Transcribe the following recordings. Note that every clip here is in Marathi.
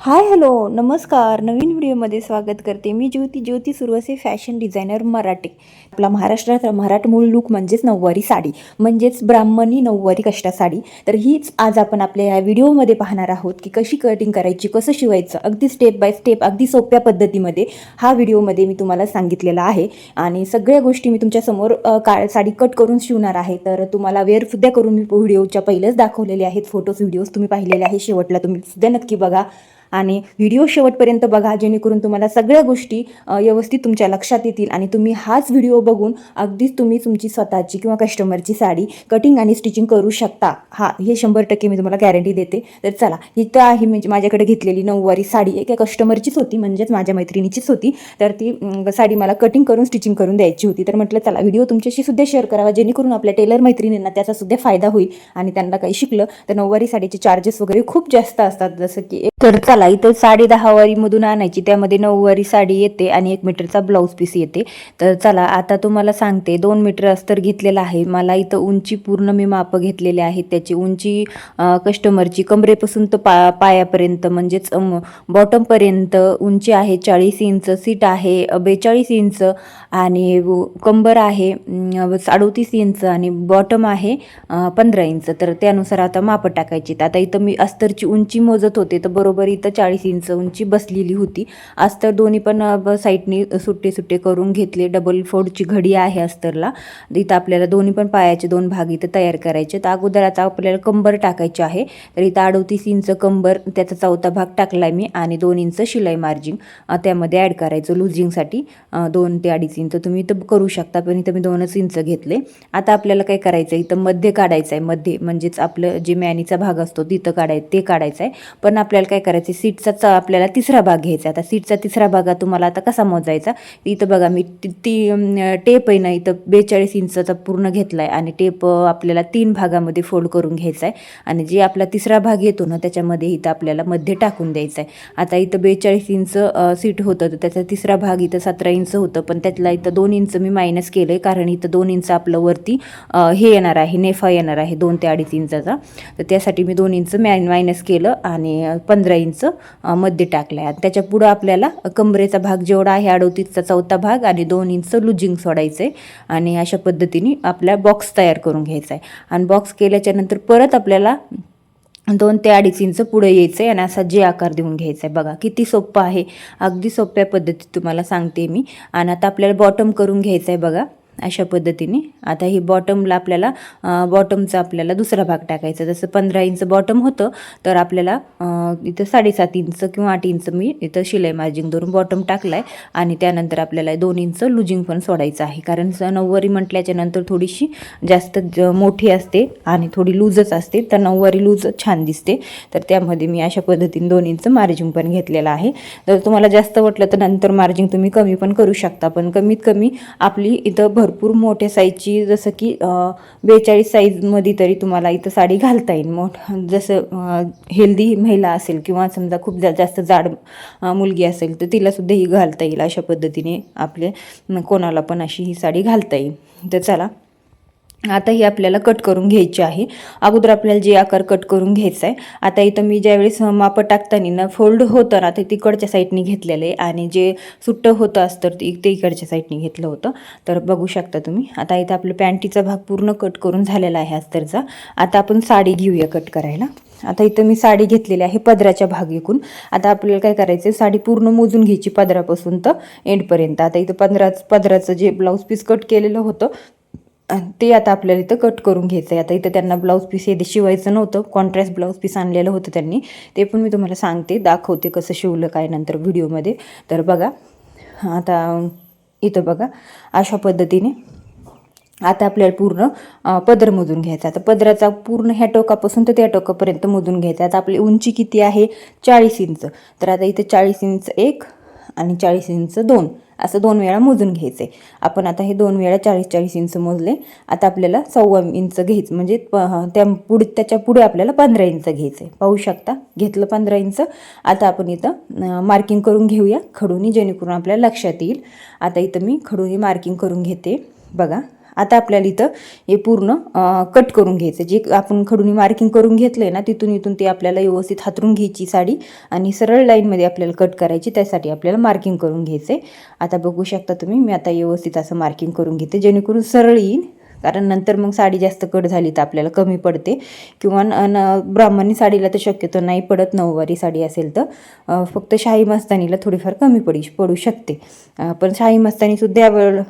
हाय हॅलो नमस्कार. नवीन व्हिडिओमध्ये स्वागत करते. मी ज्योती सुरवसे, फॅशन डिझायनर मराठी. आपला महाराष्ट्रात मराठमोळी लूक म्हणजेच नऊवारी साडी, म्हणजेच ब्राह्मणी नऊवारी काष्टा साडी. तर हीच आज आपण आपल्या या व्हिडिओमध्ये पाहणार आहोत की कशी कटिंग करायची, कसं शिवायचं, अगदी स्टेप बाय स्टेप, अगदी सोप्या पद्धतीमध्ये हा व्हिडिओमध्ये मी तुम्हाला सांगितलेला आहे. आणि सगळ्या गोष्टी मी तुमच्यासमोर साडी कट करून शिवणार आहे. तर तुम्हाला वेअरसुद्धा करून मी व्हिडिओच्या पहिलेच दाखवलेले आहेत. फोटोज व्हिडिओज तुम्ही पाहिलेले आहे. शेवटला तुम्ही सुद्धा नक्की बघा आणि व्हिडिओ शेवटपर्यंत बघा, जेणेकरून तुम्हाला सगळ्या गोष्टी व्यवस्थित तुमच्या लक्षात येतील आणि तुम्ही हाच व्हिडिओ बघून अगदीच तुम्ही तुमची स्वतःची किंवा कस्टमरची साडी कटिंग आणि स्टिचिंग करू शकता. हे 100% मी तुम्हाला गॅरंटी देते. तर चला, इथं आहे म्हणजे माझ्याकडे घेतलेली नऊवारी साडी एका कस्टमरचीच होती, म्हणजेच माझ्या मैत्रिणीचीच होती. तर ती साडी मला कटिंग करून स्टिचिंग करून द्यायची होती. तर म्हटलं चला व्हिडिओ तुमच्याशी सुद्धा शेअर करावा, जेणेकरून आपल्या टेलर मैत्रिणींना त्याचा सुद्धा फायदा होईल आणि त्यांना काही शिकलं. तर नऊवारी साडीचे चार्जेस वगैरे खूप जास्त असतात, जसं की तर चला इथं 10.5 वारीमधून आणायची, त्यामध्ये 9 वारी साडी येते आणि 1 मीटरचा ब्लाऊज पीस येते. तर चला आता तुम्हाला सांगते. 2 मीटर अस्तर घेतलेला आहे. मला इथं उंची पूर्ण मी माप घेतलेले आहेत. त्याची उंची कस्टमरची कमरेपासून तर पायापर्यंत म्हणजेच बॉटमपर्यंत उंची आहे 40 इंच, सीट आहे 42 इंच आणि कंबर आहे 38 इंच आणि बॉटम आहे 15 इंच. तर त्यानुसार आता माप टाकायची. आता इथं मी अस्तरची उंची मोजत होते, तर बरोबर इथं 40 इंच उंची बसलेली होती. अस्तर दोन्ही पण साईडनी सुट्टे करून घेतले. डबल फोल्डची घडी आहे अस्तरला. इथं आपल्याला दोन्ही पण पायाचे 2 भाग इथं तयार करायचे. तर अगोदर आता आपल्याला कंबर टाकायची आहे. तर इथं 38 इंच कंबर, त्याचा 4था भाग टाकलाय मी आणि 2 इंच शिलाई मार्जिन त्यामध्ये ॲड करायचं लुजिंगसाठी. 2 ते 2.5 इंच तुम्ही इथं करू शकता, पण इथं मी 2च इंच घेतले. आता आपल्याला काय करायचं, इथं मध्ये काढायचं आहे. मध्ये म्हणजेच आपलं जे मॅनीचा भाग असतो तिथं ते काढायचं आहे. पण आपल्याला काय करायचं, सीटचा आपल्याला 3रा भाग घ्यायचा. आता सीटचा 3रा भाग तुम्हाला आता कसा मोजायचा, इथं बघा मी टेप आहे ना, इथं 42 इंचचा पूर्ण घेतलाय आणि टेप आपल्याला 3 भागामध्ये फोल्ड करून घ्यायचा आहे. आणि जे आपला 3रा भाग येतो ना, त्याच्यामध्ये इथं आपल्याला मध्ये टाकून द्यायचा आहे. आता इथं 42 इंच सीट होतं, तर त्याचा 3रा भाग इथं 17 इंच होतं, पण त्यातला इथं 2 इंच मी मायनस केलं आहे, कारण इथं 2 इंच आपलं वरती हे येणार आहे, नेफा येणार आहे 2 ते 2.5 इंचाचा. तर त्यासाठी मी 2 इंच मायनस केलं आणि 15 इंच मध्ये टाकलं आहे. त्याच्या पुढं आपल्याला कमरेचा भाग जेवढा आहे 38चा 4था भाग आणि 2 इंच लुजिंग सोडायचं आहे. आणि अशा पद्धतीने आपला बॉक्स तयार करून घ्यायचा आहे. आणि बॉक्स केल्याच्या नंतर परत आपल्याला 2 ते 2.5 इंच पुढे यायचं आहे आणि असा जे आकार देऊन घ्यायचा आहे. बघा किती सोपं आहे, अगदी सोप्या पद्धतीत तुम्हाला सांगते मी. आणि आता आपल्याला बॉटम करून घ्यायचं आहे. बघा अशा पद्धतीने. आता ही बॉटमला आपल्याला बॉटमचा आपल्याला 2रा भाग टाकायचा. जसं 15 इंच बॉटम होतं, तर आपल्याला इथं 7.5 इंच किंवा 8 इंच मी इथं शिलाई मार्जिन धरून बॉटम टाकला आहे. आणि त्यानंतर आपल्याला 2 इंच लुजिंग पण सोडायचं आहे, कारण नऊवारी म्हटल्याच्या नंतर थोडीशी जास्त मोठी असते आणि थोडी लूजच असते. तर नऊवारी लूज छान दिसते. तर त्यामध्ये मी अशा पद्धतीने 2 इंच मार्जिन पण घेतलेलं आहे. तर तुम्हाला जास्त वाटलं तर नंतर मार्जिन तुम्ही कमी पण करू शकता, पण कमीत कमी आपली इथं भरपूर मोठ्या साईजची, जसं की 42 साईजमध्ये तरी तुम्हाला इथं साडी घालता येईल. जसं हेल्दी महिला असेल किंवा समजा खूप जास्त जाड मुलगी असेल, तर तिलासुद्धा ही घालता येईल. अशा पद्धतीने आपले कोणाला पण अशी ही साडी घालता येईल. तर चला आता ही आपल्याला कट करून घ्यायची आहे. अगोदर आपल्याला जे आकार कट करून घ्यायचा आहे. आता इथं मी ज्यावेळेस माप टाकताना ना फोल्ड होतं ना, ते तिकडच्या साईडनी घेतलेलं आहे आणि जे सुट्टं होतं असतं ते इकडच्या साईडनी घेतलं होतं. तर बघू शकता तुम्ही. आता इथं आपलं पॅन्टीचा भाग पूर्ण कट करून झालेला आहे अस्तरचा. आता आपण साडी घेऊया कट करायला. आता इथं मी साडी घेतलेली आहे पदराच्या भाग एकूण. आता आपल्याला काय करायचं, साडी पूर्ण मोजून घ्यायची पदरापासून तर एंडपर्यंत. आता इथं पदराचं जे ब्लाऊज पीस कट केलेलं होतं ते आता आपल्याला इथं कट करून घ्यायचं आहे. आता इथं त्यांना ब्लाऊज पीस हे शिवायचं नव्हतं, कॉन्ट्रास्ट ब्लाऊज पीस आणलेलं होतं त्यांनी. ते पण मी तुम्हाला सांगते, दाखवते कसं शिवलं काय नंतर व्हिडिओमध्ये. तर बघा आता इथं बघा अशा पद्धतीने आता आपल्याला पूर्ण पदर मोजून घ्यायचा. आता पदराचा पूर्ण ह्या टोकापासून तर त्या टोकापर्यंत मोजून घ्यायचा. आता आपली उंची किती आहे 40 इंच. तर आता इथे 40 इंच 1 आणि 40 इंच 2 असं 2 वेळा मोजून घ्यायचं आहे. आपण आता हे 2 वेळा 40 इंच मोजले. आता आपल्याला 1.25 इंच घ्यायचं, म्हणजे त्याच्या पुढे आपल्याला 15 इंच घ्यायचं आहे. पाहू शकता घेतलं 15 इंच. आता आपण इथं मार्किंग करून घेऊया खडूनी, जेणेकरून आपल्याला लक्षात येईल. आता इथं मी खडूनी मार्किंग करून घेते. बघा आता आपल्याला इथं हे पूर्ण कट करून घ्यायचं. जे आपण खडूनी मार्किंग करून घेतलंय ना तिथून इथून ते आपल्याला व्यवस्थित हातरून घ्यायची साडी आणि सरळ लाईनमध्ये आपल्याला कट करायची. त्यासाठी आपल्याला मार्किंग करून घ्यायचे. आता बघू शकता तुम्ही, मी आता व्यवस्थित असं मार्किंग करून घेते जेणेकरून सरळ येईल. कारण नंतर मग साडी जास्त कट झाली तर आपल्याला कमी पडते, किंवा ब्राह्मणी साडीला तर शक्यतो नाही पडत. नऊवारी साडी असेल तर फक्त शाही मस्तानीला थोडीफार कमी पडू शकते. पण शाही मस्तानीसुद्धा यावेळ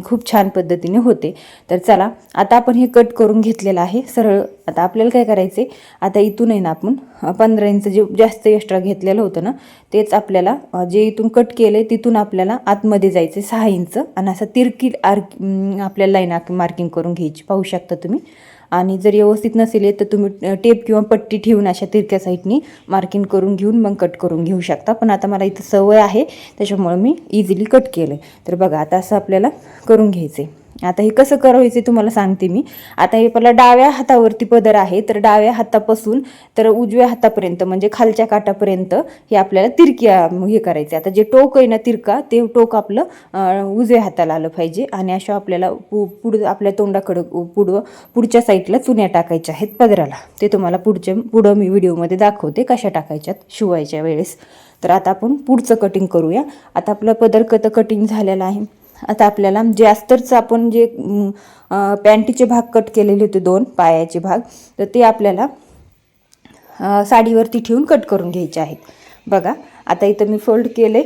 खूप छान पद्धतीने होते. तर चला, आता आपण हे कट करून घेतलेलं आहे सरळ. आता आपल्याला काय करायचं आहे, आता इथून आहे ना आपण 15 इंच जे जास्त एक्स्ट्रा घेतलेलं होतं ना तेच आपल्याला जे इथून कट केलं आहे तिथून आपल्याला आतमध्ये जायचं 6 इंच आणि असं तिरकी आपल्याला लाईन मार्किंग करून घ्यायची. पाहू शकता तुम्ही. आणि जर व्यवस्थित नसेल तर तुम्ही टेप किंवा पट्टी ठेवून अशा तिरक्या साईडनी मार्किंग करून घेऊन मग कट करून घेऊ शकता. पण आता मला इथं सवय आहे त्याच्यामुळे मी इझिली कट केलं आहे. तर बघा, आता असं आपल्याला करून घ्यायचं आहे. आता हे कसं करायचं तुम्हाला सांगते मी. आता हे पहिला डाव्या हातावरती पदर आहे, तर डाव्या हातापासून तर उजव्या हातापर्यंत म्हणजे खालच्या काठापर्यंत हे आपल्याला तिरकी हे करायचे. आता जे टोक आहे ना तिरका, ते टोक आपलं उजव्या हाताला आलं पाहिजे. आणि अशा आपल्याला पुढं आपल्या तोंडाकडं पुढच्या साईडला चुन्या टाकायच्या आहेत पदराला. ते तुम्हाला पुढं मी व्हिडिओमध्ये दाखवते कशा टाकायच्यात शिवायच्या वेळेस. तर आता आपण पुढचं कटिंग करूया. आता आपलं पदर कटिंग झालेलं आहे. आता आपल्याला जे अस्तरचं आपण जे पॅन्टीचे भाग कट केलेले होते 2 पायाचे भाग, तर ते आपल्याला साडीवरती ठेवून कट करून घ्यायचे आहेत. बघा, आता इथं मी फोल्ड केले.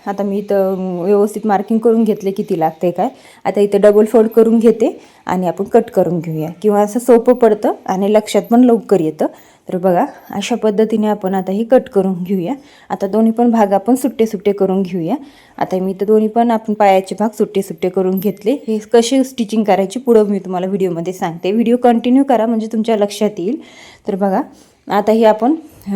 आता मी इथं व्यवस्थित मार्किंग करून घेतले किती लागते काय. आता इथं डबल फोल्ड करून घेते आणि आपण कट करून घेऊया, किंवा असं सोपं पडतं आणि लक्षात पण लवकर येतं. तर बघा, अशा पद्धतीने आपण आता हे कट करून घेऊया. आता दोन्ही पण भाग आपण सुट्टे सुट्टे करून घेऊया. आता मी इथं दोन्ही पण आपण पायाचे भाग सुट्टे सुट्टे करून घेतले. हे कशी स्टिचिंग करायची पुढं मी तुम्हाला व्हिडिओमध्ये सांगते. व्हिडिओ कंटिन्यू करा म्हणजे तुमच्या लक्षात येईल. तर बघा, आता हे आपण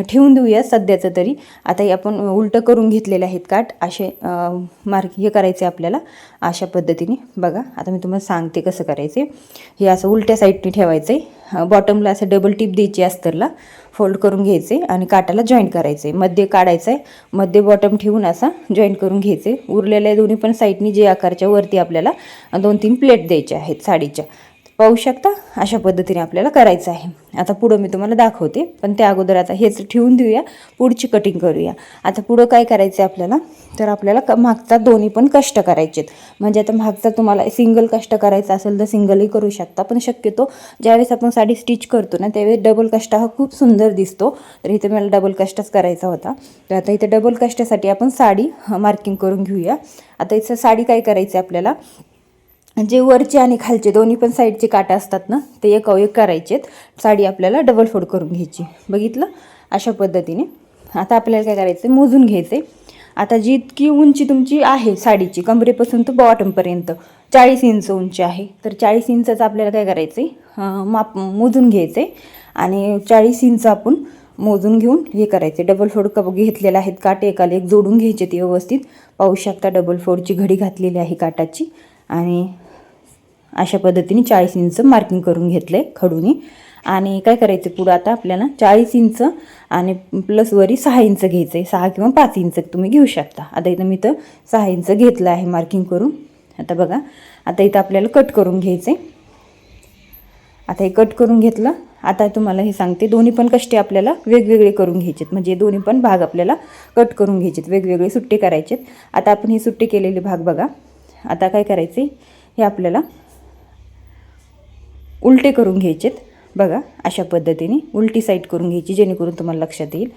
ठेवून देऊया सध्याचं तरी. आता हे आपण उलटं करून घेतलेले आहेत काठ असे हे करायचे आपल्याला अशा पद्धतीने. बघा, आता मी तुम्हाला सांगते कसं करायचे. हे असं उलट्या साईडने ठेवायचं आहे. बॉटमला असं डबल टिप द्यायची अस्तरला, फोल्ड करून घ्यायचे आणि काठाला जॉईंट करायचे. मध्ये काढायचं आहे, मध्ये बॉटम ठेवून असा जॉईंट करून घ्यायचे. उरलेल्या दोन्ही पण साईडनी जे आकारच्या वरती आपल्याला 2-3 प्लेट द्यायच्या आहेत साडीच्या. पाहू शकता, अशा पद्धतीने आपल्याला करायचं आहे. आता पुढं मी तुम्हाला दाखवते, पण त्या अगोदर आता हेच ठेवून देऊया, पुढची कटिंग करूया. आता पुढं काय करायचं आहे आपल्याला, तर आपल्याला मागचा दोन्ही पण कष्ट करायचे आहेत. म्हणजे आता मागचा तुम्हाला सिंगल कष्ट करायचा असेल तर सिंगलही करू शकता, पण शक्यतो ज्यावेळेस आपण साडी स्टिच करतो ना त्यावेळेस डबल कष्ट हा खूप सुंदर दिसतो. तर इथं मला डबल कष्टच करायचा होता. तर आता इथं डबल कष्टासाठी आपण साडी मार्किंग करून घेऊया. आता इथं साडी काय करायचं आहे आपल्याला, जे वरचे आणि खालचे दोन्ही पण साईडचे काटा असतात ना ते एक करायचे आहेत. साडी आपल्याला डबल फोल्ड करून घ्यायची. बघितलं, अशा पद्धतीने. आता आपल्याला काय करायचं, मोजून घ्यायचे. आता जितकी उंची तुमची आहे साडीची कमरेपासून तर बॉटमपर्यंत 40 इंच उंची आहे, तर 40 इंचाचं आपल्याला काय करायचं आहे, माप मोजून घ्यायचे. आणि 40 इंच आपण मोजून घेऊन हे करायचे. डबल फोल्ड घेतलेले आहेत काटे, एकाला एक जोडून घ्यायचे ते व्यवस्थित. पाहू शकता, डबल फोल्डची घडी घातलेली आहे काटाची. आणि अशा पद्धतीने 40 इंच मार्किंग करून घेतलं आहे खडूनी. आणि काय करायचं पुढं, आता आपल्याला 40 इंच आणि प्लस वरी 6 इंच घ्यायचं आहे. 6 किंवा 5 इंच तुम्ही घेऊ शकता. आता इथं मी 6 इंच घेतलं आहे मार्किंग करून. आता बघा, आता इथं आपल्याला कट करून घ्यायचं आहे. आता हे कट करून घेतलं. आता तुम्हाला हे सांगते, दोन्ही पण कष्टे आपल्याला वेगवेगळे करून घ्यायचेत. म्हणजे दोन्ही पण भाग आपल्याला कट करून घ्यायचेत, वेगवेगळे सुट्टे करायचेत. आता आपण हे सुट्टे केलेले भाग बघा, आता काय करायचे, हे आपल्याला उलटे करून घ्यायचेत. बघा, अशा पद्धतीने उलटी साईड करून घ्यायची जेणेकरून तुम्हाला लक्षात येईल.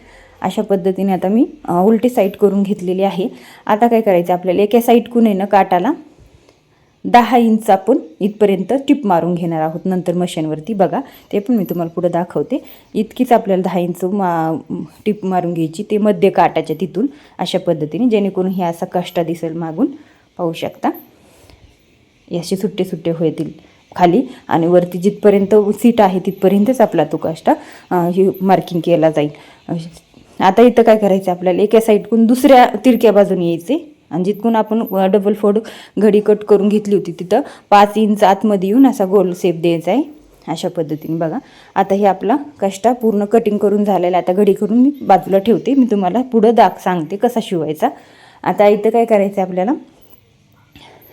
अशा पद्धतीने आता मी उलटी साईड करून घेतलेली आहे. आता काय करायचं आपल्याला, एका साईडकून आहे ना काटाला 10 इंच आपण इथपर्यंत टिप मारून घेणार आहोत नंतर मशीनवरती. बघा, ते पण मी तुम्हाला पुढे दाखवते. इतकीच आपल्याला 10 इंच टिप मारून घ्यायची, ते मध्ये काटाच्या तिथून अशा पद्धतीने, जेणेकरून हे असा कष्टा दिसेल मागून. पाहू शकता, याचे सुट्टे सुट्टे होतील खाली आणि वरती जिथपर्यंत सीट आहे तिथपर्यंतच आपला तो काष्टा ही मार्किंग केला जाईल. आता इथं काय करायचं आपल्याला, एका साईडकडून दुसऱ्या तिरक्या बाजूने यायचे आणि जिथून आपण डबल फोल्ड घडी कट करून घेतली होती तिथं 5 इंच आतमध्ये येऊन असा गोल शेप द्यायचा आहे अशा पद्धतीने. बघा, आता हे आपला काष्टा पूर्ण कटिंग करून झालेला. आता घडी करून मी बाजूला ठेवते, मी तुम्हाला पुढं सांगते कसा शिवायचा. आता इथं काय करायचं आपल्याला,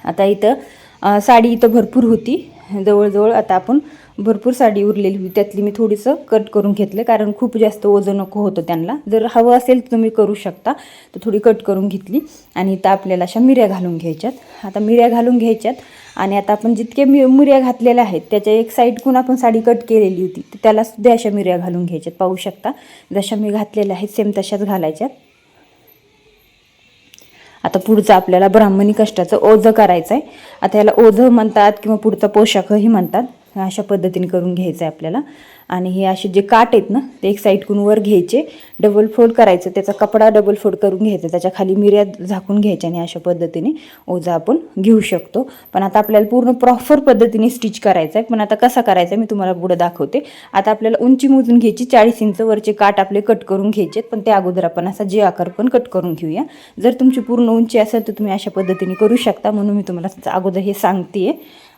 आता इथं साडी इथं भरपूर होती, जवळजवळ आता आपण भरपूर साडी उरलेली होती, त्यातली मी थोडीसं कट करून घेतलं, कारण खूप जास्त ओझं नको होतं त्यांना. जर हवं असेल तर तुम्ही करू शकता. तर थोडी कट करून घेतली आणि इथं आपल्याला अशा मिऱ्या घालून घ्यायच्यात. आता मिऱ्या घालून घ्यायच्यात आणि आता आपण जितके मिऱ्या घातलेल्या आहेत त्याच्या एक साईडकडून आपण साडी कट केलेली होती, तर त्याला सुद्धा अशा मिऱ्या घालून घ्यायच्यात. पाहू शकता जशा मी घातलेल्या आहेत सेम तशाच घालायच्यात. आता पुढचं आपल्याला ब्राह्मणी कष्टाचं ओझं करायचं आहे. आता याला ओझं म्हणतात किंवा पुढचा पोशाखही म्हणतात. अशा पद्धतीने करून घ्यायचं आहे आपल्याला. आणि हे असे जे काट आहेत ना ते एक साईडकडून वर घ्यायचे, डबल फोल्ड करायचं, त्याचा कपडा डबल फोल्ड करून घ्यायचा, त्याच्या खाली मिऱ्या झाकून घ्यायच्या आणि अशा पद्धतीने ओझं आपण घेऊ शकतो. पण आता आपल्याला पूर्ण प्रॉपर पद्धतीने स्टिच करायचं आहे. पण आता कसा करायचा मी तुम्हाला पुढे दाखवते. आता आपल्याला उंची मोजून घ्यायची, 40 इंच वरचे काट आपले कट करून घ्यायचे. पण त्या अगोदर आपण असा जे आकार पण कट करून घेऊया. जर तुमची पूर्ण उंची असेल तर तुम्ही अशा पद्धतीने करू शकता, म्हणून मी तुम्हाला अगोदर हे सांगते.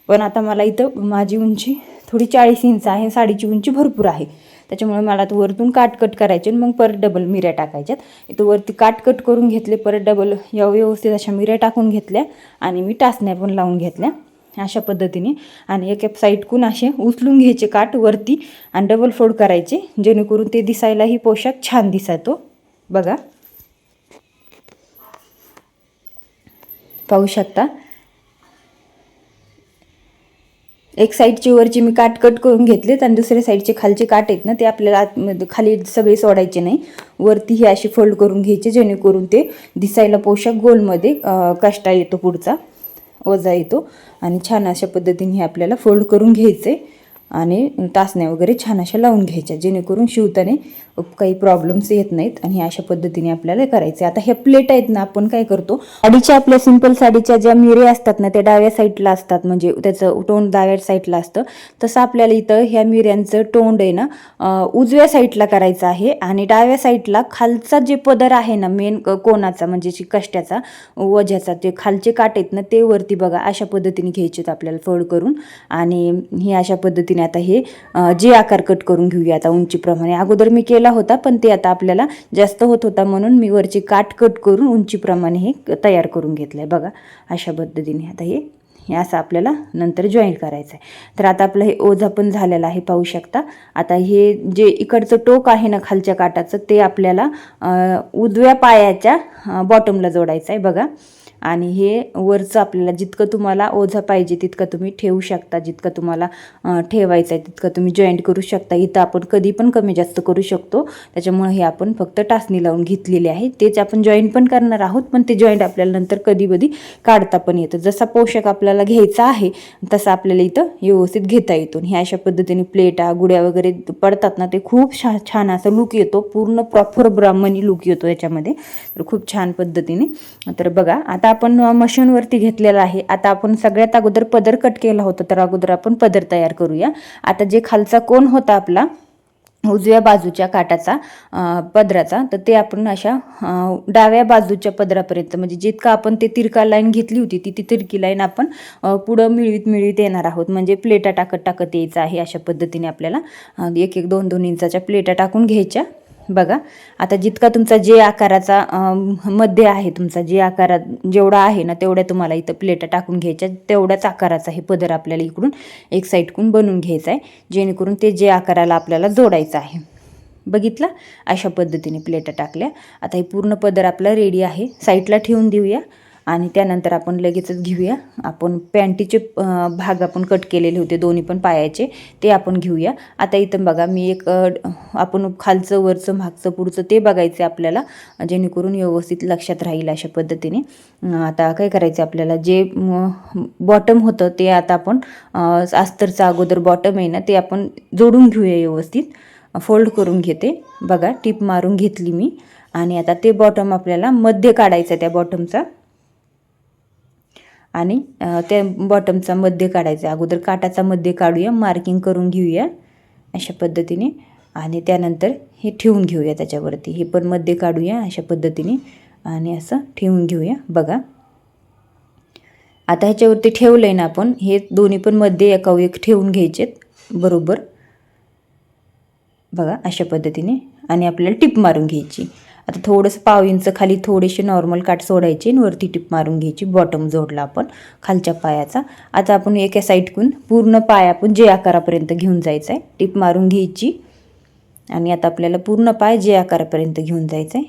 पण आता मला इथं माझी उंची थोडी 40 इंच आहे, साडीची उंची भरपूर आहे, त्याच्यामुळे मला तर वरतून काट कट करायचे आणि मग परत डबल मिऱ्या टाकायच्यात. इथं वरती काट कट करून घेतले, परत डबल व्यवस्थित अशा मिऱ्या टाकून घेतल्या आणि मी टाचण्या पण लावून घेतल्या अशा पद्धतीने. आणि एक साईडकडून असे उचलून घ्यायचे काट वरती आणि डबल फोल्ड करायचे, जेणेकरून ते दिसायलाही पोशाख छान दिसतो. बघा, पाहू शकता एक साईडची वरची मी काट कट करून घेतलेत आणि दुसऱ्या साईडचे खालचे काट आहेत ना ते आपल्याला खाली सगळे सोडायचे नाही, वरती हे असे फोल्ड करून घ्यायचे, जेणेकरून ते दिसायला पोशाख गोलमध्ये काष्टा येतो, पुढचा वजा येतो. आणि छान अशा पद्धतीने हे आपल्याला फोल्ड करून घ्यायचे आणि टाचण्या वगैरे छान अशा लावून घ्यायच्या, जेणेकरून शिवताना काही प्रॉब्लेम्स येत नाहीत. आणि अशा पद्धतीने आपल्याला करायचे. आता ह्या प्लेट आहेत ना, आपण काय करतो, साडीच्या आपल्या सिंपल साडीच्या ज्या मिऱ्या असतात ना त्या डाव्या साईडला असतात, म्हणजे त्याचं तोंड डाव्या साईडला असतं. तसं आपल्याला इथं ह्या मिऱ्यांचं तोंड आहे ना उजव्या साईडला करायचं आहे. आणि डाव्या साईडला खालचा जे पदर आहे ना मेन कोणाचा म्हणजे कष्ट्याचा वज्याचा, ते खालचे काट आहेत ना ते वरती बघा अशा पद्धतीने घ्यायचे आपल्याला फोल्ड करून. आणि हे अशा पद्धतीने आता हे जे आकार कट करून घेऊया आता उंचीप्रमाणे. अगोदर मी केला होता पण ते आता आपल्याला जास्त होत होता, म्हणून मी वरची काट कट करून उंचीप्रमाणे हे तयार करून घेतलंय. बघा अशा पद्धतीने आता हे असं आपल्याला नंतर जॉईंट करायचं आहे. तर आता आपलं हे ओझं पण झालेलं आहे, पाहू शकता. आता हे जे इकडचं टोक आहे ना खालच्या काटाचं ते आपल्याला उजव्या पायाच्या बॉटमला जोडायचं आहे. बघा, आणि हे वरचं आपल्याला जितकं तुम्हाला ओझं पाहिजे तितकं तुम्ही ठेवू शकता, जितकं तुम्हाला ठेवायचं आहे तितकं तुम्ही जॉईंट करू शकता. इथं आपण कधी पण कमी जास्त करू शकतो, त्याच्यामुळे हे आपण फक्त टाचणी लावून घेतलेले आहे. तेच आपण जॉईंट पण करणार आहोत, पण ते जॉईंट आपल्याला नंतर कधी कधी काढता पण येतं. जसा पोशाख आपल्याला घ्यायचा आहे तसा आपल्याला इथं व्यवस्थित घेता येतो. ह्या अशा पद्धतीने प्लेटा गुड्या वगैरे पडतात ना ते खूप छान असं लुक येतो, पूर्ण प्रॉपर ब्राह्मणी लुक येतो याच्यामध्ये, तर खूप छान पद्धतीने. तर बघा आता आपण मशीनवरती घेतलेला आहे. आता आपण सगळ्यात अगोदर पदर कट केला होता, तर अगोदर आपण पदर तयार करूया. आता जे खालचा कोण होता आपला उजव्या बाजूच्या काटाचा पदराचा, तर ते आपण अशा डाव्या बाजूच्या पदरापर्यंत, म्हणजे जितका आपण ते तिरका लाईन घेतली होती ती तिरकी लाईन आपण पुढं मिळवीत येणार आहोत, म्हणजे प्लेटा टाकत यायचं आहे. अशा पद्धतीने आपल्याला 1-2 इंचाच्या प्लेटा टाकून घ्यायच्या. बघा आता जितका तुमचा जे आकाराचा मध्ये आहे, तुमचा जे आकारात जेवढा आहे ना तेवढ्या तुम्हाला इथं प्लेटा टाकून घ्यायच्या, तेवढ्याच आकाराचा हे पदर आपल्याला इकडून एक साईडकडून बनवून घ्यायचा आहे, जेणेकरून ते जे आकाराला आपल्याला जोडायचं आहे. बघितलं, अशा पद्धतीने प्लेटा टाकल्या. आता हे पूर्ण पदर आपला रेडी आहे, साईडला ठेवून देऊया. आणि त्यानंतर आपण लगेचच घेऊया, आपण पॅन्टीचे भाग आपण कट केलेले होते दोन्ही पण पायाचे, ते आपण घेऊया. आता इथं बघा मी एक आपण खालचं वरचं मागचं पुढचं ते बघायचं आपल्याला, जेणेकरून व्यवस्थित लक्षात राहील अशा पद्धतीने. आता काय करायचं आपल्याला, जे बॉटम होतं ते आता आपण अस्तरचा अगोदर बॉटम आहे ना ते आपण जोडून घेऊया, व्यवस्थित फोल्ड करून घेते. बघा टिप मारून घेतली मी. आणि आता ते बॉटम आपल्याला मध्ये काढायचं, त्या बॉटमचा आणि त्या बॉटमचा मध्ये काढायचा. अगोदर काटाचा मध्ये काढूया, मार्किंग करून घेऊया अशा पद्धतीने. आणि त्यानंतर हे ठेवून घेऊया त्याच्यावरती, हे पण मध्ये काढूया अशा पद्धतीने आणि असं ठेवून घेऊया. बघा आता ह्याच्यावरती ठेवलं आहे ना आपण, हे दोन्ही पण मध्ये एका एक ठेवून घ्यायचेत बरोबर. बघा अशा पद्धतीने. आणि आपल्याला टिप मारून घ्यायची. आता थोडंसं पाव इंच खाली थोडेसे नॉर्मल काठ सोडायचे आणि वरती टिप मारून घ्यायची. बॉटम जोडला आपण खालच्या पायाचा. आता आपण एका साईडकडून पूर्ण पाय आपण जे आकारापर्यंत घेऊन जायचं आहे, टिप मारून घ्यायची. आणि आता आपल्याला पूर्ण पाय जे आकारापर्यंत घेऊन जायचं आहे.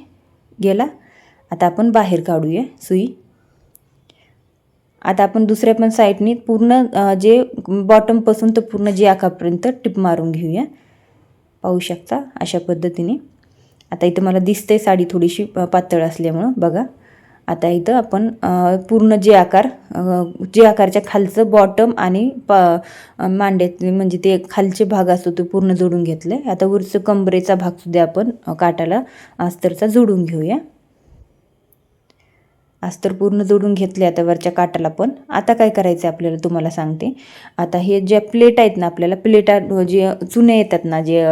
गेला. आता आपण बाहेर काढूया सुई. आता आपण दुसऱ्या पण साईडनी पूर्ण जे बॉटमपासून तर पूर्ण जे आकारापर्यंत टिप मारून घेऊया. पाहू शकता अशा पद्धतीने. आता इथं मला दिसते साडी थोडीशी पातळ असल्यामुळं बघा. आता इथं आपण पूर्ण जे आकारच्या खालचं बॉटम आणि मांड्यात म्हणजे ते खालचे भाग असतो तो पूर्ण जोडून घेतले. आता वरचं कंबरेचा भाग सुद्धा आपण काठाला अस्तरचा जोडून घेऊया. अस्तर पूर्ण जोडून घेतले आता वरच्या काठाला पण. आता काय करायचं आपल्याला तुम्हाला सांगते. आता हे ज्या प्लेट आहेत ना, आपल्याला प्लेटा जे चुने येतात ना जे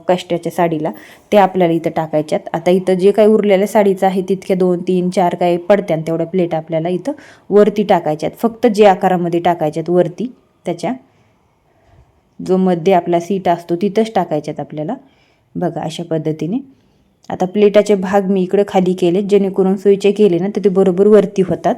काष्ट्याच्या साडीला, ते आपल्याला इथं टाकायच्यात. आता इथं जे काही उरलेल्या साडीचं आहे तितक्या 2 3 4 काही पडत्यान तेवढ्या प्लेट आपल्याला इथं वरती टाकायच्यात. फक्त जे आकारामध्ये टाकायच्यात वरती, त्याच्या जो मध्ये आपला सीट असतो तिथंच टाकायच्यात आपल्याला. बघा अशा पद्धतीने. आता प्लेटाचे भाग मी इकडे खाली केले, जेणेकरून सुईचे केले ना तर ते बरोबर वरती होतात.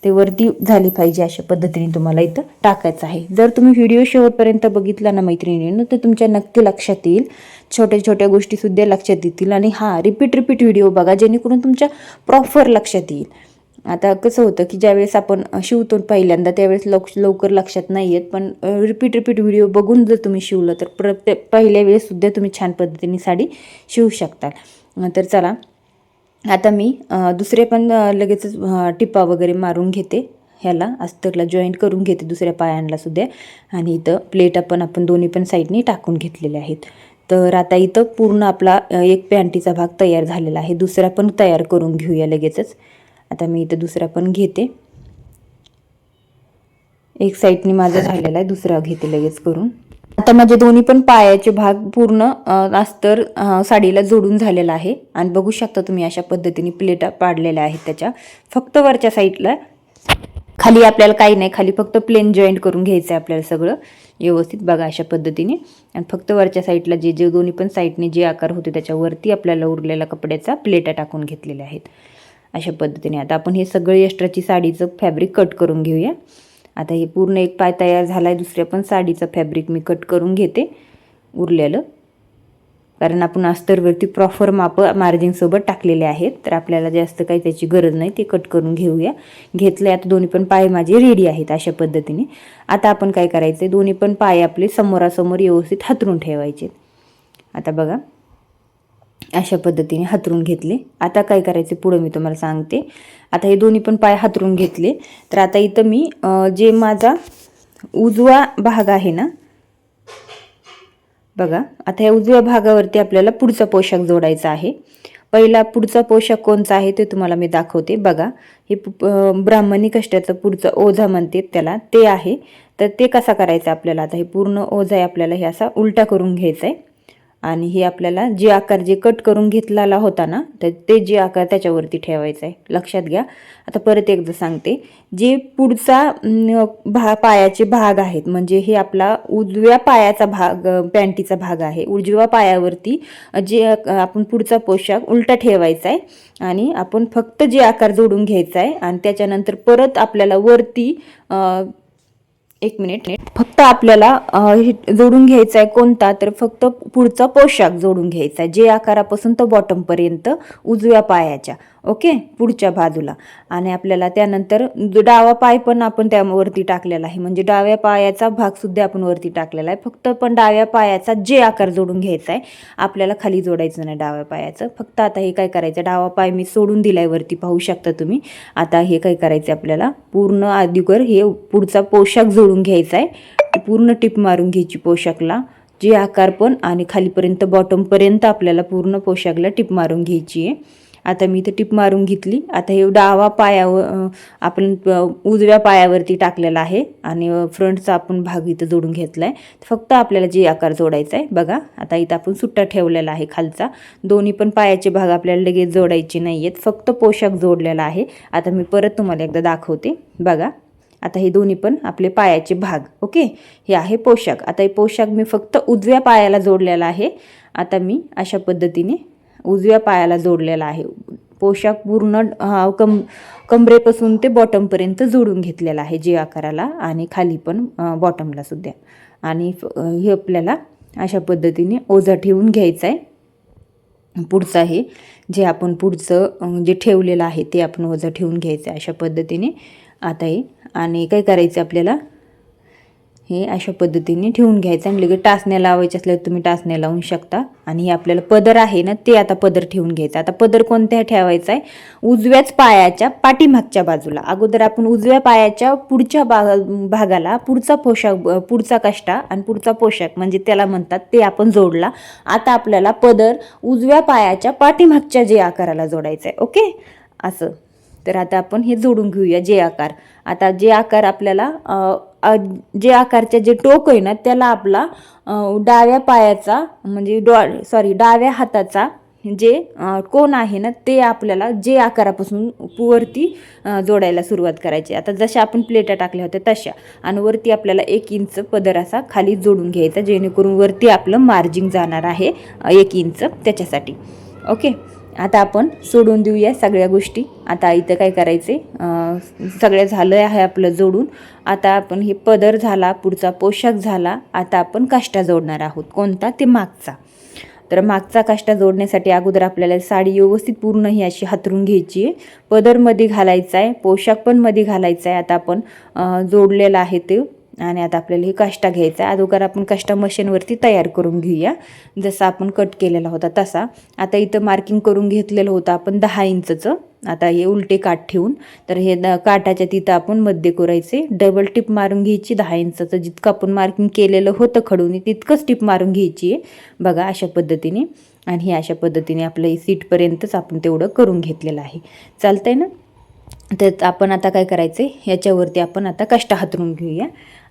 ते वरती झाली पाहिजे अशा पद्धतीने तुम्हाला इथं टाकायचं आहे. जर तुम्ही व्हिडिओ शेवटपर्यंत बघितला ना मैत्रिणींनो, तर तुमच्या नक्की लक्षात येईल. छोट्या छोट्या गोष्टीसुद्धा लक्षात येतील. आणि रिपीट व्हिडिओ बघा, जेणेकरून तुमच्या प्रॉपर लक्षात येईल. आता कसं होतं की ज्यावेळेस आपण शिवतो पहिल्यांदा त्यावेळेस लवकर लक्षात नाही येत, पण रिपीट व्हिडिओ बघून जर तुम्ही शिवलं तर पहिल्या वेळेससुद्धा तुम्ही छान पद्धतीने साडी शिवू शकता. तर चला आता मी दुसरे पण लगेचच टिपा वगैरे मारून घेते. ह्याला अस्तरला जॉईंट करून घेते दुसऱ्या पायांना सुद्धा. आणि इथं प्लेटा पण आपण दोन्ही पण साईडनी टाकून घेतलेले आहेत. तर आता इथं पूर्ण आपला एक पॅन्टीचा भाग तयार झालेला आहे. दुसरा पण तयार करून घेऊया लगेचच. आता मी इथं दुसरा पण घेते. एक साईडनी माझा झालेला आहे, दुसरा घेते लगेच करून. आता माझे दोन्ही पण पायाचे भाग पूर्ण अस्तर साडीला जोडून झालेला आहे. आणि बघू शकता तुम्ही अशा पद्धतीने प्लेटा पाडलेल्या आहेत त्याच्या. फक्त वरच्या साईडला खाली आपल्याला काही नाही, खाली फक्त प्लेन जॉईंट करून घ्यायचं आहे आपल्याला सगळं व्यवस्थित. बघा अशा पद्धतीने. आणि फक्त वरच्या साईडला जे दोन्ही पण साईडने जे आकार होते त्याच्यावरती आपल्याला उरलेला कपड्याचा प्लेटा टाकून घेतलेल्या आहेत अशा पद्धतीने. आता आपण हे सगळे एक्स्ट्राची साडीचं फॅब्रिक कट करून घेऊया. आता हे पूर्ण एक पाय तयार झाला आहे. दुसऱ्या पण साडीचं फॅब्रिक मी कट करून घेते उरलेलं, कारण आपण अस्तरवरती प्रॉपर माप मार्जिनसोबत टाकलेले आहेत. तर आपल्याला जास्त काही त्याची गरज नाही, ते कट करून घेऊया. घेतले. आता दोन्ही पण पाय माझे रेडी आहेत अशा पद्धतीने. आता आपण काय करायचं, दोन्ही पण पाय आपले समोरासमोर व्यवस्थित हातरून ठेवायचे. आता बघा अशा पद्धतीने हातरून घेतले. आता काय करायचे पुढं मी तुम्हाला सांगते. आता हे दोन्ही पण पाय हातरून घेतले. तर आता इथं मी जे माझा उजवा भाग आहे ना, बघा आता या उजव्या भागावरती आपल्याला पुढचा पोशाख जोडायचा आहे. पहिला पुढचा पोशाख कोणता आहे ते तुम्हाला मी दाखवते. बघा हे ब्राह्मणी कष्ट्याचा पुढचा ओझा म्हणते त्याला, ते आहे. तर ते कसा करायचा आपल्याला, आता हे पूर्ण ओझा आहे आपल्याला हे असा उलटा करून घ्यायचा आहे. आणि हे आपल्याला जे आकार जे कट करून घेतलेला होता ना, तर ते जे आकार त्याच्यावरती ठेवायचा आहे. लक्षात घ्या. आता परत एकदा सांगते. जे पुढचा पायाचे भाग आहेत, म्हणजे हे आपला उजव्या पायाचा भाग, पॅन्टीचा भाग आहे. उजव्या पायावरती जे आपण पुढचा पोशाख उलटा ठेवायचा आहे. आणि आपण फक्त जे आकार जोडून घ्यायचा आहे. आणि त्याच्यानंतर परत आपल्याला वरती एक मिनिट, फक्त आपल्याला जोडून घ्यायचा आहे कोणता, तर फक्त पुढचा पोशाख जोडून घ्यायचा आहे, जे आकारापासून तो बॉटमपर्यंत उजव्या पायाच्या. ओके, पुढच्या बाजूला. आणि आपल्याला त्यानंतर डावा पाय पण आपण त्यावरती टाकलेला आहे, म्हणजे डाव्या पायाचा भागसुद्धा आपण वरती टाकलेला आहे. फक्त पण डाव्या पायाचा जे आकार जोडून घ्यायचा आहे, आपल्याला खाली जोडायचं नाही डाव्या पायाचं. फक्त आता हे काय करायचं, डावा पाय मी सोडून दिलाय वरती, पाहू शकता तुम्ही. आता हे काय करायचं आपल्याला, पूर्ण आधीकर हे पुढचा पोशाख जोडून घ्यायचा आहे. पूर्ण टिप मारून घ्यायची पोशाखला, जे आकार पण आणि खालीपर्यंत बॉटमपर्यंत आपल्याला पूर्ण पोशाखला टिप मारून घ्यायची आहे. आता मी इथे टिप मारून घेतली. आता हे डावा पायावर आपण उजव्या पायावरती टाकलेला आहे आणि फ्रंटचा आपण भाग इथं जोडून घेतला आहे. फक्त आपल्याला जे आकार जोडायचा आहे. बघा आता इथं आपण सुट्टा ठेवलेला आहे खालचा. दोन्ही पण पायाचे भाग आपल्याला लगेच जोडायचे नाही आहेत, फक्त पोशाख जोडलेला आहे. आता मी परत तुम्हाला एकदा दाखवते. बघा आता हे दोन्ही पण आपले पायाचे भाग. ओके, हे आहे पोशाख. आता हे पोशाख मी फक्त उजव्या पायाला जोडलेला आहे. आता मी अशा पद्धतीने उजव्या पायाला जोडलेला आहे. पोशाख पूर्ण कमरेपासून ते बॉटमपर्यंत जोडून घेतलेला आहे जे आकाराला, आणि खाली पण बॉटमला सुद्धा. आणि हे आपल्याला अशा पद्धतीने ओझा ठेवून घ्यायचा आहे. पुढचं आहे जे आपण पुढचं जे ठेवलेलं आहे ते आपण ओझं ठेवून घ्यायचं आहे अशा पद्धतीने. आता हे आणि काय करायचं आपल्याला, हे अशा पद्धतीने ठेवून घ्यायचं आणि लगेच टाचण्या लावायचे असल्यास तुम्ही टाचण्या लावू शकता. आणि हे आपल्याला पदर आहे ना, ते आता पदर ठेवून घ्यायचा. आता पदर कोणत्या ठेवायचा आहे, उजव्याच पायाच्या पाठीमागच्या बाजूला. अगोदर आपण उजव्या पायाच्या पुढच्या भागाला पुढचा पोशाख, पुढचा काष्टा आणि पुढचा पोशाख म्हणजे त्याला म्हणतात ते आपण जोडला. आता आपल्याला पदर उजव्या पायाच्या पाठीमागच्या जे आकाराला जोडायचा आहे. ओके, असं. तर आता आपण हे जोडून घेऊया जे आकार. आता जे आकार आपल्याला जे आकारचे जे टोक आहे ना, त्याला आपला डाव्या पायाचा म्हणजे डाव्या हाताचा जे कोण आहे ना, ते आपल्याला जे आकारापासून वरती जोडायला सुरुवात करायची. आता जशा आपण प्लेटा टाकल्या होत्या तशा, आणि वरती आपल्याला 1 इंच पदर असा खाली जोडून घ्यायचा, जेणेकरून वरती आपलं मार्जिंग जाणार आहे 1 इंच त्याच्यासाठी. ओके, आता आपण सोडून देऊया सगळ्या गोष्टी. आता इथं काय करायचे, सगळं झालं आहे आपलं जोडून. आता आपण हे पदर झाला, पुढचा पोशाख झाला. आता आपण काष्टा जोडणार आहोत. कोणता, ते मागचा. तर मागचा काष्टा जोडण्यासाठी अगोदर आपल्याला साडी व्यवस्थित पूर्ण ही अशी हातरून घ्यायची आहे. पदर मध्ये घालायचा आहे, पोशाख पण मध्ये घालायचा आहे. आता आपण जोडलेला आहे ते. आणि आता आपल्याला हे काष्टा घ्यायचा आहे. अगोदर आपण काष्टा मशीनवरती तयार करून घेऊया, जसा आपण कट केलेला होता तसा. आता इथं मार्किंग करून घेतलेलं होतं आपण 10 इंचचं. आता हे उलटे काठ ठेवून, तर हे काठाच्या तिथं आपण मध्ये करायचे, डबल टिप मारून घ्यायची. 10 इंचचं जितकं आपण मार्किंग केलेलं होतं खडून तितकंच टिप मारून घ्यायची आहे बघा, अशा पद्धतीने. आणि हे अशा पद्धतीने आपलं सीटपर्यंतच आपण तेवढं करून घेतलेलं आहे. चालतंय ना. तर आपण आता काय करायचं आहे, याच्यावरती आपण आता काष्टा हातरून घेऊया.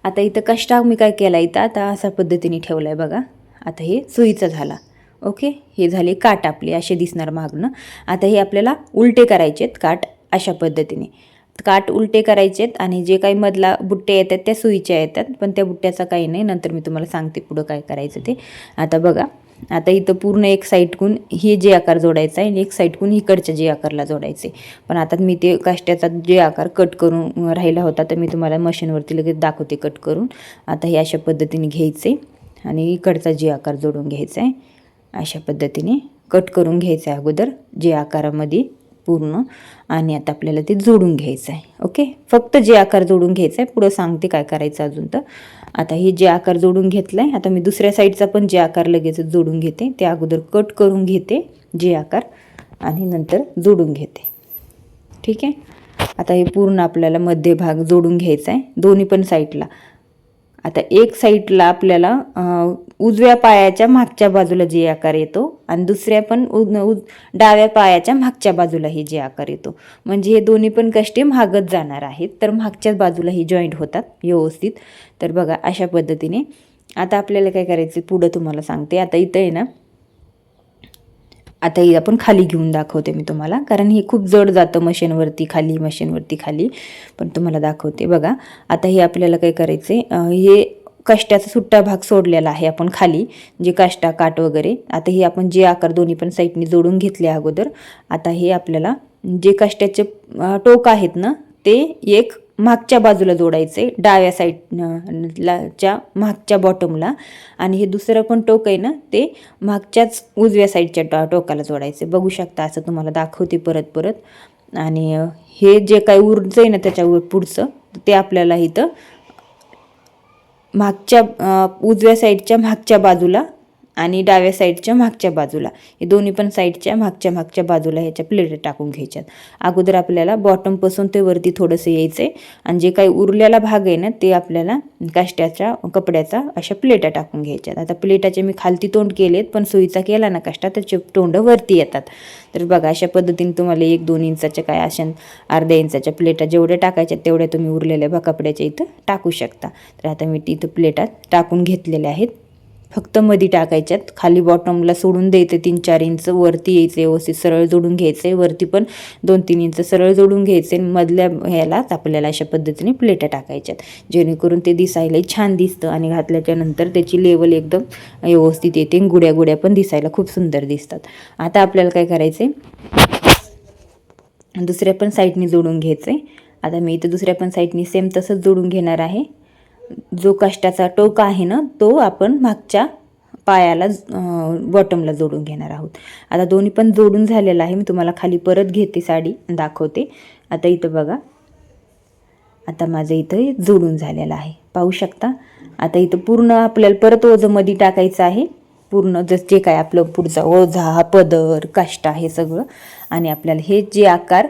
आता इथं काष्टा मी काय केला, इथं आता अशा पद्धतीने ठेवला आहे बघा. आता हे सुईचं झाला. ओके, हे झाले काठ आपले असे दिसणार मागणं. आता हे आपल्याला उलटे करायचे आहेत काठ अशा पद्धतीने. काठ उलटे करायचे आहेत, आणि जे काही मधला बुट्ट्या येतात त्या सुईच्या येतात, पण त्या बुट्ट्याचा काही नाही, नंतर मी तुम्हाला सांगते पुढं काय करायचं ते. आता बघा, आता इथं पूर्ण एक साईडकून हे जे आकार जोडायचा आहे आणि एक साईडकून इकडच्या जे आकारला जोडायचे. पण आता मी ते काष्ट्याचा जे आकार कट करून राहिला होता, तर मी तुम्हाला मशीनवरती लगेच दाखवते कट करून. आता हे अशा पद्धतीने घ्यायचे आणि इकडचा जे आकार जोडून घ्यायचा आहे अशा पद्धतीने कट करून घ्यायचं आहे अगोदर जे आकारामध्ये पूर्ण. आणि आता आपल्याला ते जोडून घ्यायचं आहे. ओके, फक्त जे आकार जोडून घ्यायचं आहे, पुढं सांगते काय करायचं अजून. तर आता हे जे आकार जोडून घेतला आहे, आता मी दुसऱ्या साईडचा पण जे आकार लगेच जोडून घेते. ते अगोदर कट करून घेते जे आकार आणि नंतर जोडून घेते. ठीक आहे, आता हे पूर्ण आपल्याला मध्यभाग जोडून घ्यायचा आहे दोन्ही पण साईडला. आता एक साईडला आपल्याला उजव्या पायाच्या मागच्या बाजूला जे आकार येतो आणि दुसऱ्या पण डाव्या पायाच्या मागच्या बाजूला हे जे आकार येतो, म्हणजे हे दोन्ही पण कष्टे मागत जाणार आहेत, तर मागच्याच बाजूला ही जॉईंट होतात व्यवस्थित. तर बघा अशा पद्धतीने. आता आपल्याला काय करायचं पुढं तुम्हाला सांगते. आता इथं आहे ना, आता हे आपण खाली घेऊन दाखवते मी तुम्हाला, कारण हे खूप जड जातं मशीनवरती खाली, पण तुम्हाला दाखवते बघा. आता हे आपल्याला काय करायचे, हे काष्ट्याचा सुट्टा भाग सोडलेला आहे आपण खाली, जे काष्टा काठ वगैरे. आता हे आपण जे आकार दोन्ही पण साईडने जोडून घेतले अगोदर. आता हे आपल्याला जे काष्ट्याचे टोक आहेत ना, ते एक मागच्या बाजूला जोडायचे, डाव्या साईडच्या मागच्या बॉटमला. आणि हे दुसरं पण टोक आहे ना, ते मागच्याच उजव्या साईडच्या टोकाला जोडायचे. बघू शकता, असं तुम्हाला दाखवते परत. आणि हे जे काही उरचं आहे ना त्याच्यावर पुढचं, ते आपल्याला इथं मागच्या उजव्या साईडच्या मागच्या बाजूला आणि डाव्या साईडच्या मागच्या बाजूला, हे दोन्ही पण साईडच्या मागच्या बाजूला ह्याच्या प्लेट टाकून घ्यायच्यात. अगोदर आपल्याला बॉटमपासून ते वरती थोडंसं यायचं आहे, आणि जे काही उरलेला भाग आहे ना, ते आपल्याला काष्ट्याच्या कपड्याचा अशा प्लेटा टाकून घ्यायच्यात. आता प्लेटाचे मी खालती तोंड केलेत, पण सुईचा केला ना काष्टा, त्याचे तोंड वरती येतात. तर बघा अशा पद्धतीने तुम्हाला 1-2 इंचाच्या काय अशा अर्ध्या इंचाच्या प्लेटा जेवढ्या टाकायच्या तेवढ्या तुम्ही उरलेल्या कपड्याच्या इथं टाकू शकता. तर आता मी इथं प्लेटात टाकून घेतलेल्या आहेत. फक्त मध्ये टाकायच्यात, खाली बॉटमला सोडून द्यायचं 3-4 इंच, वरती यायचं व्यवस्थित सरळ जोडून घ्यायचं, वरती पण 2-3 इंच सरळ जोडून घ्यायचे, मधल्या ह्यालाच आपल्याला अशा पद्धतीने प्लेटा टाकायच्यात, जेणेकरून ते दिसायला छान दिसतं आणि घातल्याच्या नंतर त्याची लेवल एकदम व्यवस्थित येते, गुड्या गुड्या पण दिसायला खूप सुंदर दिसतात. आता आपल्याला काय करायचं, दुसऱ्या पण साईडनी जोडून घ्यायचं आहे. आता मी इथं दुसऱ्या पण साईडनी सेम तसंच जोडून घेणार आहे. जो काष्टाचा टोक आहे ना, तो आपण मागच्या पायाला बॉटमला जोडून घेणार आहोत. आता दोन्ही पण जोडून झालेलं आहे. मी तुम्हाला खाली परत घेते, साडी दाखवते. आता इथं बघा, आता माझं इथं जोडून झालेलं आहे, पाहू शकता. आता इथं पूर्ण आपल्याला परत ओझं मध्ये टाकायचं आहे, पूर्ण जे काय आपलं पुढचा ओझा, पदर, काष्टा हे सगळं. आणि आपल्याला हे जे आकार,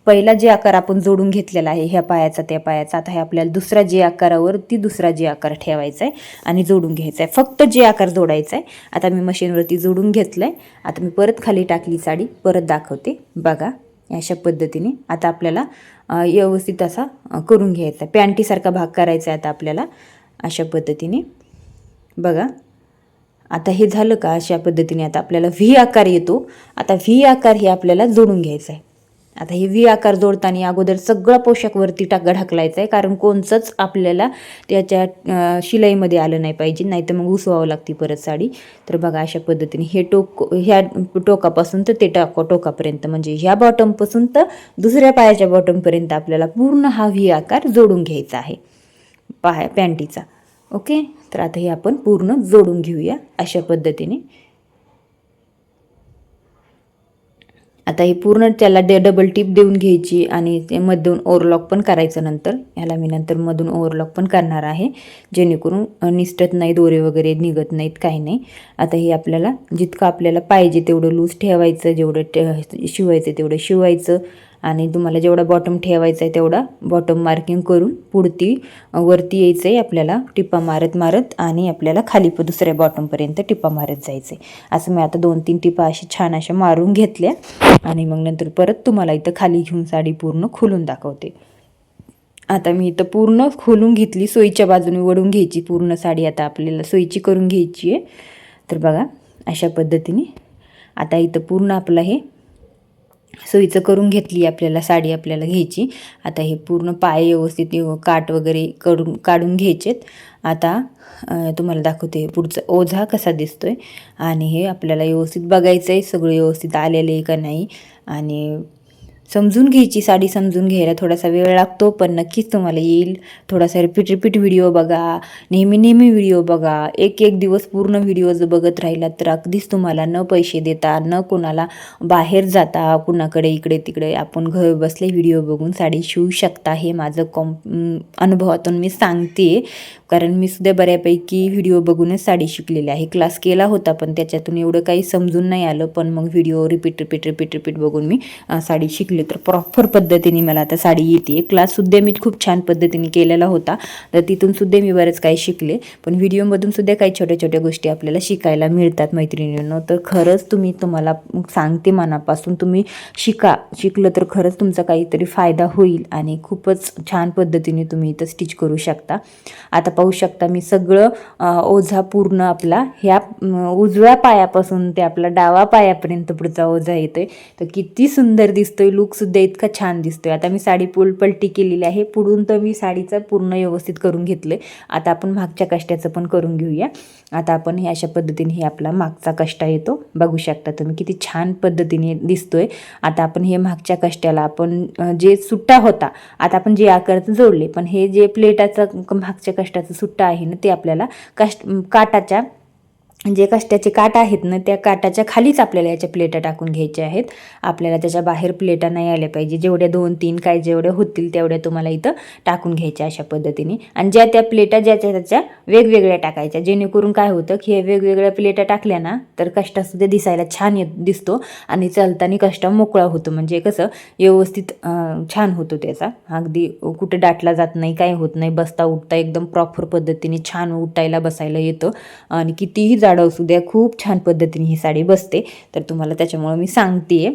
पहिला जे आकार आपण जोडून घेतलेला आहे ह्या पायाचा त्या पायाचा, आता हे आपल्याला दुसरा जे आकारावरती दुसरा जे आकार ठेवायचा आहे आणि जोडून घ्यायचा आहे, फक्त जे आकार जोडायचा आहे. आता मी मशीनवरती जोडून घेतलं आहे. आता मी परत खाली टाकली साडी, परत दाखवते बघा अशा पद्धतीने. आता आपल्याला व्यवस्थित असा करून घ्यायचा, पॅन्टीसारखा भाग करायचा आहे आता आपल्याला अशा पद्धतीने बघा. आता हे झालं का अशा पद्धतीने. आता आपल्याला व्ही आकार येतो. आता व्ही आकार हे आपल्याला जोडून घ्यायचा आहे. आता हे व्ही आकार जोडताना अगोदर सगळं पोशाख वरती ढकलायचं आहे, कारण कोणचंच आपल्याला त्याच्या शिलाईमध्ये आलं नाही पाहिजे, नाही तर मग उसवावं लागते परत साडी. तर बघा अशा पद्धतीने हे ह्या टोकापासून तर ते टोकापर्यंत, म्हणजे ह्या बॉटमपासून तर दुसऱ्या पायाच्या बॉटमपर्यंत आपल्याला पूर्ण हा व्ही आकार जोडून घ्यायचा आहे पॅन्टीचा. ओके, तर आता हे आपण पूर्ण जोडून घेऊया अशा पद्धतीने. आता हे पूर्ण त्याला डबल टिप देऊन घ्यायची आणि ते मधून ओव्हरलॉक पण करायचं. नंतर ह्याला मी नंतर मधून ओव्हरलॉक पण करणार आहे, जेणेकरून निसटत नाही, दोरे वगैरे निघत नाहीत, काही नाही. आता हे आपल्याला जितकं आपल्याला पाहिजे तेवढं लूज ठेवायचं, जेवढं शिवायचं तेवढं शिवायचं आणि तुम्हाला जेवढा बॉटम ठेवायचा आहे तेवढा बॉटम मार्किंग करून पुढती वरती यायचं आहे आपल्याला, टिप्पा मारत मारत, आणि आपल्याला खाली दुसऱ्या बॉटमपर्यंत टिप्पा मारत जायचं आहे. असं मी आता 2-3 टिप्पा अशा छान अशा मारून घेतल्या आणि मग नंतर परत तुम्हाला इथं खाली घेऊन साडी पूर्ण खोलून दाखवते. आता मी इथं पूर्ण खोलून घेतली, सोयीच्या बाजूने वळून घ्यायची पूर्ण साडी, आता आपल्याला सोयीची करून घ्यायची आहे. तर बघा अशा पद्धतीने आता इथं पूर्ण आपलं हे सोयीचं करून घेतली आपल्याला साडी आपल्याला घ्यायची. आता हे पूर्ण पाय व्यवस्थित काट वगैरे काढून घ्यायचेत. आता तुम्हाला दाखवते पुढचा ओझा कसा दिसतोय आणि हे आपल्याला व्यवस्थित बघायचं आहे, सगळं व्यवस्थित आलेलं आहे का नाही. आणि समजून घ्यायची साडी, समजून घ्यायला थोडासा वेळ लागतो, पण नक्कीच तुम्हाला येईल. थोडासा रिपीट व्हिडिओ बघा, नेहमी व्हिडिओ बघा. एक दिवस पूर्ण व्हिडिओ जर बघत राहिला तर अगदीच तुम्हाला न पैसे देता, न कोणाला बाहेर जाता, कुणाकडे इकडे तिकडे, आपण घर बसले व्हिडिओ बघून साडी शिवू शकता. हे माझं अनुभवातून मी सांगते, कारण मी सुद्धा बऱ्यापैकी व्हिडिओ बघूनच साडी शिकलेली आहे. क्लास केला होता पण त्याच्यातून एवढं काही समजून नाही आलं, पण मग व्हिडिओ रिपीट बघून मी साडी शिकले, तर प्रॉपर पद्धतीने मला आता साडी येते. क्लाससुद्धा मी खूप छान पद्धतीने केलेला होता, तर तिथून सुद्धा मी बरंच काही शिकले. पण व्हिडिओमधून सुद्धा काही छोट्या गोष्टी आपल्याला शिकायला मिळतात मैत्रिणींनो. तर खरंच तुम्हाला सांगते मनापासून, तुम्ही शिकलं तर खरंच तुमचा काहीतरी फायदा होईल आणि खूपच छान पद्धतीने तुम्ही इथं स्टिच करू शकता. आता पाहू शकता मी सगळं ओझा पूर्ण आपला ह्या उजव्या पायापासून ते आपला डावा पायापर्यंत पुढचा ओझा येतोय. तर किती सुंदर दिसतोय, लुकसुद्धा इतका छान दिसतोय. आता मी साडी पलटी केलेली आहे, पुढून तर मी साडीचं पूर्ण व्यवस्थित करून घेतलंय. आता आपण मागच्या कष्ट्याचं पण करून घेऊया. आता आपण हे अशा पद्धतीने हे आपला मागचा कष्टा येतो, बघू शकता तुम्ही किती छान पद्धतीने दिसतोय. आता आपण हे मागच्या कष्ट्याला आपण जे सुट्टा होता, आता आपण जे आकाराचं जोडले, पण हे जे प्लेटाचं मागच्या कष्टाचं सुट्टा आहे ना, ते आपल्याला काटाच्या जे कष्ट्याचे काट आहेत ना, त्या काटाच्या खालीच आपल्याला याच्या प्लेटा टाकून घ्यायच्या आहेत. आपल्याला त्याच्या बाहेर प्लेटा नाही आल्या पाहिजे. जेवढ्या 2-3 काय जेवढ्या होतील तेवढ्या तुम्हाला इथं टाकून घ्यायच्या अशा पद्धतीने. आणि ज्या त्या प्लेटा ज्याच्या त्याच्या वेगवेगळ्या टाकायच्या, जेणेकरून काय होतं की हे वेगवेगळ्या प्लेटा टाकल्या ना तर कष्टासुद्धा दिसायला छान दिसतो आणि चालताना कष्टा मोकळा होतो, म्हणजे कसं व्यवस्थित छान होतो त्याचा. अगदी कुठे दाटला जात नाही, काय होत नाही, बसता उठता एकदम प्रॉपर पद्धतीने छान उठायला बसायला येतं. आणि कितीही जाडं असू द्या, खूप छान पद्धतीने ही साडी बसते. तर तुम्हाला त्याच्यामुळे मी सांगते.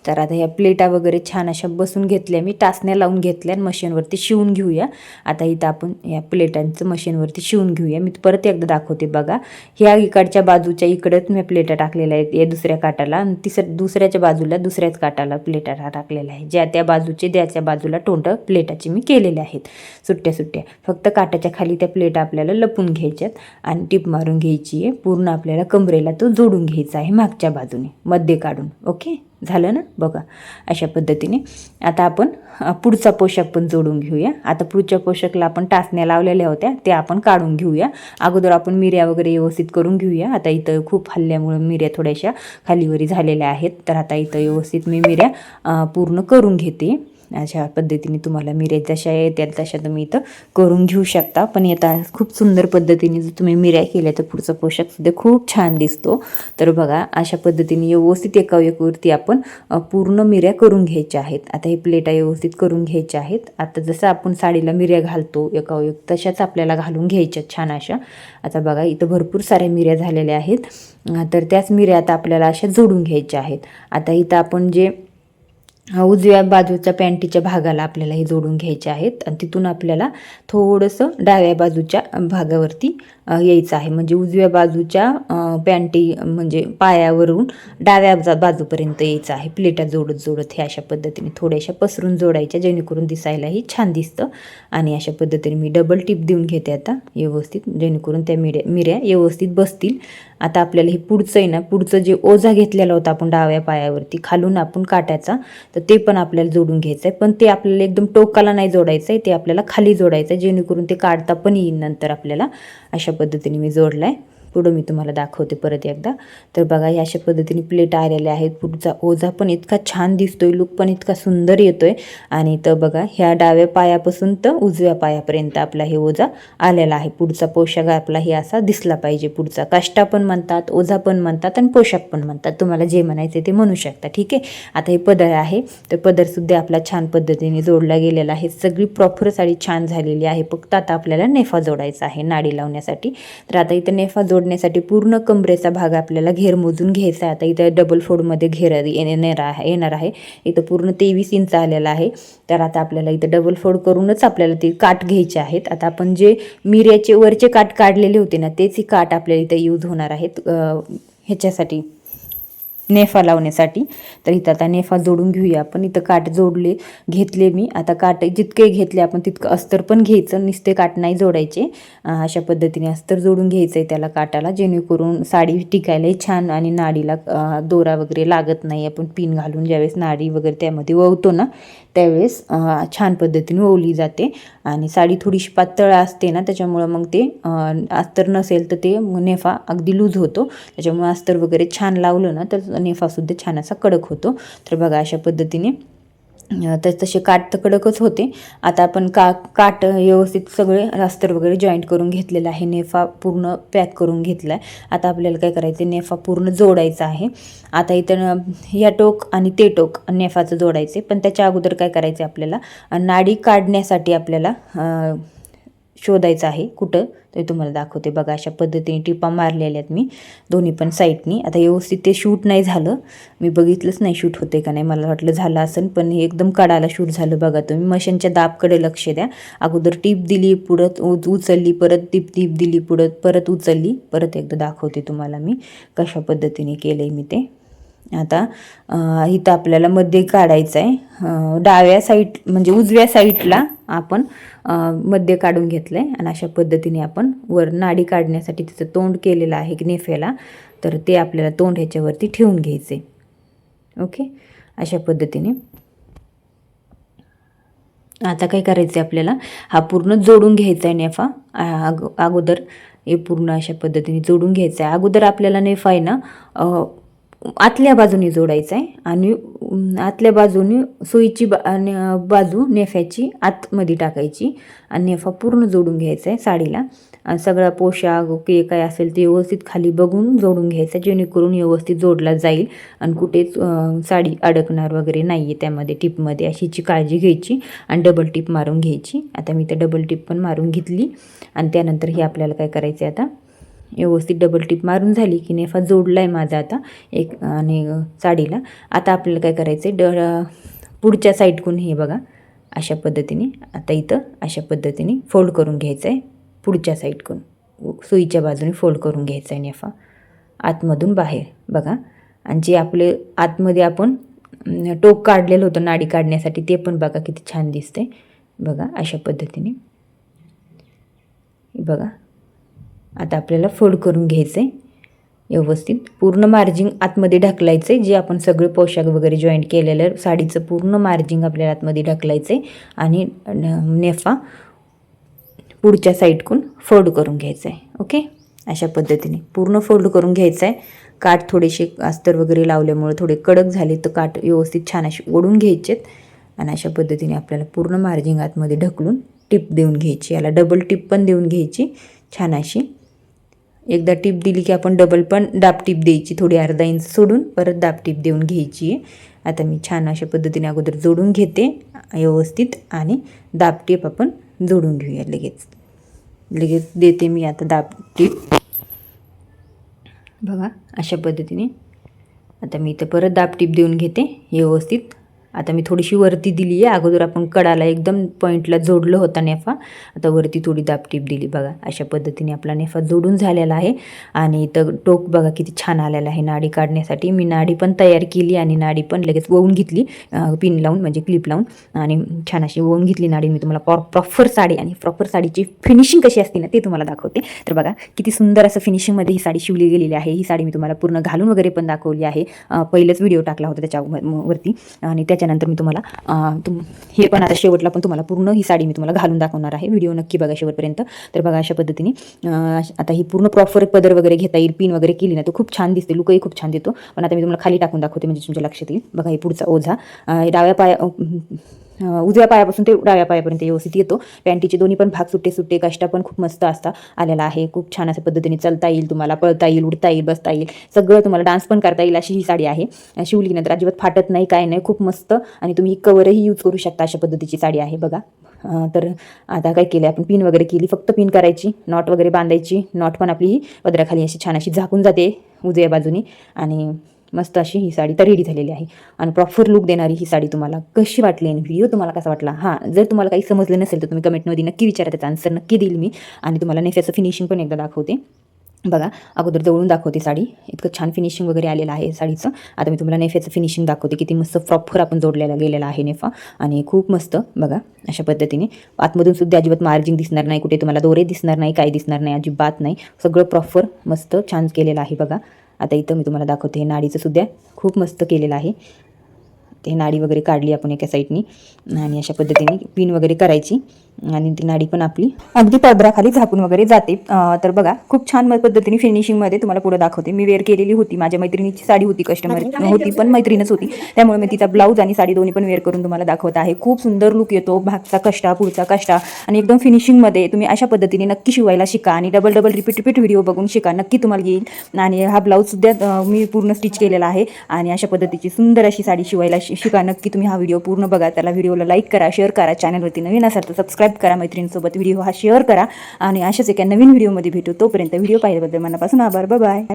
तर आता ह्या प्लेटा वगैरे छान अशा बसून घेतल्या, मी टाचण्या लावून घेतल्या आणि मशीनवरती शिवून घेऊया. आता इथं आपण या प्लेटांचं मशीनवरती शिवून घेऊया. मी परत एकदा दाखवते बघा. ह्या इकडच्या बाजूच्या इकडंच मी प्लेटा टाकलेल्या आहेत या दुसऱ्या काटाला, आणि दुसऱ्याच्या बाजूला दुसऱ्याच काटाला प्लेटा टाकलेल्या आहे. ज्या त्या बाजूचे त्याच्या बाजूला तोंड प्लेटाचे मी केलेले आहेत सुट्ट्या सुट्ट्या. फक्त काटाच्या खाली त्या प्लेटा आपल्याला लपून घ्यायच्यात आणि टिप मारून घ्यायची आहे. पूर्ण आपल्याला कमरेला तो जोडून घ्यायचा आहे मागच्या बाजूने मध्ये काढून. ओके, झालं ना बघा अशा पद्धतीने. आता आपण पुढचा पोशाख पण जोडून घेऊया. आता पुढच्या पोशाखला आपण टाचण्या लावलेल्या होत्या ते आपण काढून घेऊया. अगोदर आपण मिऱ्या वगैरे व्यवस्थित करून घेऊया. आता इथं खूप हल्ल्यामुळे मिऱ्या थोड्याशा खालीवरी झालेल्या आहेत, तर आता इथं व्यवस्थित मी मिऱ्या पूर्ण करून घेते. अशा पद्धतीने तुम्हाला मिऱ्या जशा येतात तशा तुम्ही इथं करून घेऊ शकता. पण आता खूप सुंदर पद्धतीने जर तुम्ही मिऱ्या केल्या तर पुढचा पोशाख सुद्धा खूप छान दिसतो. तर बघा अशा पद्धतीने व्यवस्थित एका एकवरती आपण पूर्ण मिऱ्या करून घ्यायच्या आहेत. आता हे प्लेटा व्यवस्थित करून घ्यायच्या आहेत. आता जसं आपण साडीला मिऱ्या घालतो एका एक तशाच आपल्याला घालून घ्यायच्या छान अशा. आता बघा इथं भरपूर साऱ्या मिऱ्या झालेल्या आहेत, तर त्याच मिऱ्या आता आपल्याला अशा जोडून घ्यायच्या आहेत. आता इथं आपण जे उजव्या बाजूच्या पॅन्टीच्या भागाला आपल्याला हे जोडून घ्यायचे आहेत आणि तिथून आपल्याला थोडंसं डाव्या बाजूच्या भागावरती यायचं आहे. म्हणजे उजव्या बाजूच्या पॅन्टी म्हणजे पायावरून डाव्या बाजूपर्यंत यायचं आहे. प्लेटा जोडत जोडत हे अशा पद्धतीने थोड्याशा पसरून जोडायच्या, जेणेकरून दिसायलाही छान दिसतं. आणि अशा पद्धतीने मी डबल टिप देऊन घेते आता व्यवस्थित, जेणेकरून त्या मिऱ्या व्यवस्थित बसतील. आता आपल्याला हे पुढचं आहे ना, पुढचं जे ओझा घेतलेला होता आपण डाव्या पायावरती खालून आपण काटायचा, तर ते पण आपल्याला जोडून घ्यायचं आहे. पण ते आपल्याला एकदम टोकाला नाही जोडायचं आहे, ते आपल्याला खाली जोडायचं आहे, जेणेकरून ते काढता पण येईल नंतर आपल्याला. अशा पद्धतीने मी जोडला आहे. पुढं मी तुम्हाला दाखवते परत एकदा. तर बघा या अशा पद्धतीने प्लेट आलेल्या आहेत. पुढचा ओझा पण इतका छान दिसतोय, लुक पण इतका सुंदर येतोय. आणि तर बघा ह्या डाव्या पायापासून तर उजव्या पायापर्यंत आपला हे ओझा आलेला आहे. पुढचा पोशाख आपला हे असा दिसला पाहिजे. पुढचा काष्टा पण म्हणतात, ओझा पण म्हणतात आणि पोशाख पण म्हणतात, तुम्हाला जे म्हणायचे ते म्हणू शकता. ठीक आहे. आता हे पदर आहे, तर पदरसुद्धा आपला छान पद्धतीने जोडला गेलेला आहे. सगळी प्रॉपर साडी छान झालेली आहे. फक्त आता आपल्याला नेफा जोडायचा आहे नाडी लावण्यासाठी. तर आता इथं नेफा जोडण्यासाठी पूर्ण कमरेचा भाग आपल्याला घेर मोजून घ्यायचा आहे. आता इथं डबल फोल्डमध्ये घेर येणार आहे. इथं पूर्ण 23 इंच आलेला आहे. तर आता आपल्याला इथं डबल फोल्ड करूनच आपल्याला ते काठ घ्यायचे आहेत. आता आपण जे मिऱ्याचे वरचे काठ काढलेले होते ना, तेच ही काठ आपल्याला इथं यूज होणार आहेत ह्याच्यासाठी नेफा लावण्यासाठी. तर इथं आता नेफा जोडून घेऊया आपण. इथं काठ घेतले मी. आता काठ जितके घेतले आपण तितकं अस्तर पण घ्यायचं, नुसते काठ नाही जोडायचे. अशा पद्धतीने अस्तर जोडून घ्यायचं आहे त्याला काठाला, जेणेकरून साडी टिकायलाही छान आणि नाडीला दोरा वगैरे लागत नाही. आपण पिन घालून ज्यावेळेस नाडी वगैरे त्यामध्ये वळतो ना, त्यावेळेस छान पद्धतीने ओवली जाते. आणि साडी थोडीशी पातळ असते ना, त्याच्यामुळं मग ते अस्तर नसेल तर ते नेफा अगदी लूज होतो. त्याच्यामुळे अस्तर वगैरे छान लावलं ना तर नेफासुद्धा छान असा कडक होतो. तर बघा अशा पद्धतीने तसे काठ तर कडकच होते. आता आपण काठ व्यवस्थित सगळे अस्तर वगैरे जॉईंट करून घेतलेलं आहे. नेफा पूर्ण पॅक करून घेतला आहे. आता आपल्याला काय करायचं, नेफा पूर्ण जोडायचा आहे. आता इथं या टोक आणि ते टोक नेफाचं जोडायचे. पण त्याच्या अगोदर काय करायचं आपल्याला, नाडी काढण्यासाठी आपल्याला शोधायचं आहे कुठं, ते तुम्हाला दाखवते. बघा अशा पद्धतीने टिपा मारलेल्या आहेत मी दोन्ही पण साईडनी. आता व्यवस्थित ते शूट नाही झालं, मी बघितलंच नाही शूट होते का नाही. मला वाटलं झालं असेल, पण हे एकदम काढायला शूट झालं. बघा तुम्ही मशीनच्या दाबकडे लक्ष द्या. अगोदर टीप दिली, पुढं उचलली, परत टीप दिली, पुढं परत उचलली. परत एकदा दाखवते तुम्हाला मी कशा पद्धतीने केलं मी ते. आता इथं आपल्याला मध्ये काढायचं आहे. डाव्या साईड म्हणजे उजव्या साईडला आपण मध्ये काढून घेतलं आहे. आणि अशा पद्धतीने आपण वर नाडी काढण्यासाठी तिचं तोंड केलेलं आहे की नेफेला, तर ते आपल्याला तोंड ह्याच्यावरती ठेवून घ्यायचे. ओके, अशा पद्धतीने आता काय करायचं आहे आपल्याला, हा पूर्ण जोडून घ्यायचा आहे नेफा. अगोदर हे पूर्ण अशा पद्धतीने जोडून घ्यायचं आहे. अगोदर आपल्याला नेफा आहे ना आतल्या बाजूने जोडायचं आहे आणि आतल्या बाजूने सुईची बाजू नेफ्याची आतमध्ये टाकायची आणि नेफा पूर्ण जोडून घ्यायचा आहे साडीला. आणि सगळा पोशाख ओके काय असेल ते व्यवस्थित खाली बघून जोडून घ्यायचं, जेणेकरून व्यवस्थित जोडला जाईल आणि कुठेच साडी अडकणार वगैरे नाही आहे त्यामध्ये टिपमध्ये, अशीची काळजी घ्यायची. आणि डबल टिप मारून घ्यायची. आता मी तर डबल टिप पण मारून घेतली. आणि त्यानंतर हे आपल्याला काय करायचं आहे, आता व्यवस्थित डबल टिप मारून झाली की नेफा जोडला आहे माझा आता एक आणि साडीला. आता आपल्याला काय करायचं आहे, पुढच्या साईडकडून हे बघा अशा पद्धतीने आता इथं अशा पद्धतीने फोल्ड करून घ्यायचं आहे. पुढच्या साईडकडून सुईच्या बाजूने फोल्ड करून घ्यायचा आहे नेफा आतमधून बाहेर बघा. आणि जे आपले आतमध्ये आपण टोक काढलेलं होतं नाडी काढण्यासाठी ते पण बघा किती छान दिसते बघा अशा पद्धतीने बघा. आता आपल्याला फोल्ड करून घ्यायचं आहे व्यवस्थित, पूर्ण मार्जिंग आतमध्ये ढकलायचं आहे. जे आपण सगळे पोशाख वगैरे जॉईंट केलेलं साडीचं पूर्ण मार्जिंग आपल्याला आतमध्ये ढकलायचं आहे आणि नेफा पुढच्या साईडकडून फोल्ड करून घ्यायचं आहे. ओके, अशा पद्धतीने पूर्ण फोल्ड करून घ्यायचं आहे. काठ थोडेसे अस्तर वगैरे लावल्यामुळे थोडे कडक झाले तर काठ व्यवस्थित छान असे ओढून घ्यायचेत आणि अशा पद्धतीने आपल्याला पूर्ण मार्जिंग आतमध्ये ढकलून टिप देऊन घ्यायची. याला डबल टिप पण देऊन घ्यायची छान अशी. एकदा टिप दिली की आपण डबल पण दाब टिप द्यायची, थोडी अर्धा इंच सोडून परत दाब टिप देऊन घ्यायची आहे. आता मी छान अशा पद्धतीने अगोदर जोडून घेते व्यवस्थित आणि दाब टिप आपण जोडून घेऊया लगेच देते मी आता दाब टिप बघा अशा पद्धतीने. आता मी इथं परत दाब टिप देऊन घेते व्यवस्थित. आता मी थोडीशी वरती दिली आहे, अगोदर आपण कडाला एकदम पॉईंटला जोडलं होता नेफा, आता वरती थोडी दाब टिप दिली बघा. अशा पद्धतीने आपला नेफा जोडून झालेला आहे आणि इथं टोक बघा किती छान आलेला आहे. नाडी काढण्यासाठी मी नाडी पण तयार केली आणि नाडी पण लगेच वळून घेतली पिन लावून म्हणजे क्लिप लावून आणि छान अशी वळून घेतली नाडी. मी तुम्हाला प्रॉपर साडी आणि प्रॉपर साडीची फिनिशिंग कशी असते ना ते तुम्हाला दाखवते. तर बघा किती सुंदर असं फिनिशिंगमध्ये ही साडी शिवली गेलेली आहे. ही साडी मी तुम्हाला पूर्ण घालून वगैरे पण दाखवली आहे, पहिलेच व्हिडिओ टाकला होता त्याच्यावरती आणि त्याच्यानंतर मी तुम्हाला हे पण आता शेवटला पण तुम्हाला पूर्ण ही साडी मी तुम्हाला घालून दाखवणार आहे. व्हिडिओ नक्की बघा शेवटपर्यंत. तर बघा अशा पद्धतीने आता ही पूर्ण प्रॉपर पदर वगैरे घेता येईल, पिन वगैरे केली ना तर खूप छान दिसते, लुकही खूप छान देतो. पण आता मी तुम्हाला खाली टाकून दाखवते म्हणजे तुमच्या लक्षात येईल. बघा हे पुढचा ओझा उजव्या पायापासून ते डाव्या पायापर्यंत व्यवस्थित येतो. पॅन्टीचे दोन्ही पण भाग सुट्टे काष्टा पण खूप मस्त असता आलेला आहे. खूप छान अशा पद्धतीने चालता येईल तुम्हाला, पळता येईल, उडता येईल, बसता येईल, सगळं तुम्हाला डान्स पण करता येईल अशी ही साडी आहे. शिवली नंतर अजिबात फाटत नाही, काय नाही, खूप मस्त. आणि तुम्ही कवरही यूज करू शकता अशा पद्धतीची साडी आहे बघा. तर आता काय केलं आपण पिन वगैरे केली, फक्त पिन करायची, नॉट वगैरे बांधायची. नॉट पण आपली ही पदराखाली अशी छान अशी झाकून जाते उजव्या बाजूनी आणि मस्त अशी ही साडी तर रेडी झालेली आहे. आणि प्रॉपर लुक देणारी ही साडी तुम्हाला कशी वाटली आणि व्हिडिओ तुम्हाला कसा वाटला, जर तुम्हाला काही समजलं नसेल तर तुम्ही कमेंटमध्ये नक्की विचारा, त्याचा आन्सर नक्की देईल मी. आणि तुम्हाला नेफ्याचं फिनिशिंग पण एकदा दाखवते बघा. अगोदर जवळून दाखवते साडी, इतकं छान फिनिशिंग वगैरे आलेलं आहे साडीचं. आता मी तुम्हाला नेफ्याचं फिनिशिंग दाखवते, किती मस्त प्रॉपर आपण जोडलेला गेलेला आहे नेफा आणि खूप मस्त बघा अशा पद्धतीने. आतमधून सुद्धा अजिबात मार्जिंग दिसणार नाही, कुठे तुम्हाला दोरे दिसणार नाही, काही दिसणार नाही, अजिबात नाही, सगळं प्रॉपर मस्त छान केलेलं आहे बघा. आता इथं मी तुम्हाला दाखवते हे नाडीचं सुद्धा खूप मस्त केलेलं आहे. ते नाडी वगैरे काढली आपण एका साईडनी आणि अशा पद्धतीने पिन वगैरे करायची आणि ती नाडी पण आपली अगदी पदराखाली झाकून वगैरे जाते. तर बघा खूप छान पद्धतीने फिनिशिंगमध्ये तुम्हाला पुढे दाखवते. मी वेअर केलेली होती, माझ्या मैत्रिणीची साडी होती, कस्टमर होती पण मैत्रीणच होती, त्यामुळे मी तिचा ब्लाऊज आणि साडी दोन्ही पण वेअर करून तुम्हाला दाखवत आहे. खूप सुंदर लुक येतो, भागचा कष्टा पुढचा कष्टा आणि एकदम फिनिशिंगमध्ये. तुम्ही अशा पद्धतीने नक्की शिवायला शिका आणि डबल रिपीट व्हिडिओ बघून शिका, नक्की तुम्हाला येईल. आणि हा ब्लाऊजसुद्धा मी पूर्ण स्टिच केलेला आहे आणि अशा पद्धतीची सुंदर अशी साडी शिवायला शिका. नक्की तुम्ही हा व्हिडिओ पूर्ण बघा, त्याला व्हिडिओला लाईक करा, शेअर करा, चॅनलवरती नवीन असाल तर सबस्क्राईब करा, मैत्रिणींसोबत व्हिडिओ हा शेअर करा आणि अशाच एका नवीन व्हिडिओमध्ये भेटू. तोपर्यंत व्हिडिओ पाहिल्याबद्दल मनापासून आभार. बाय.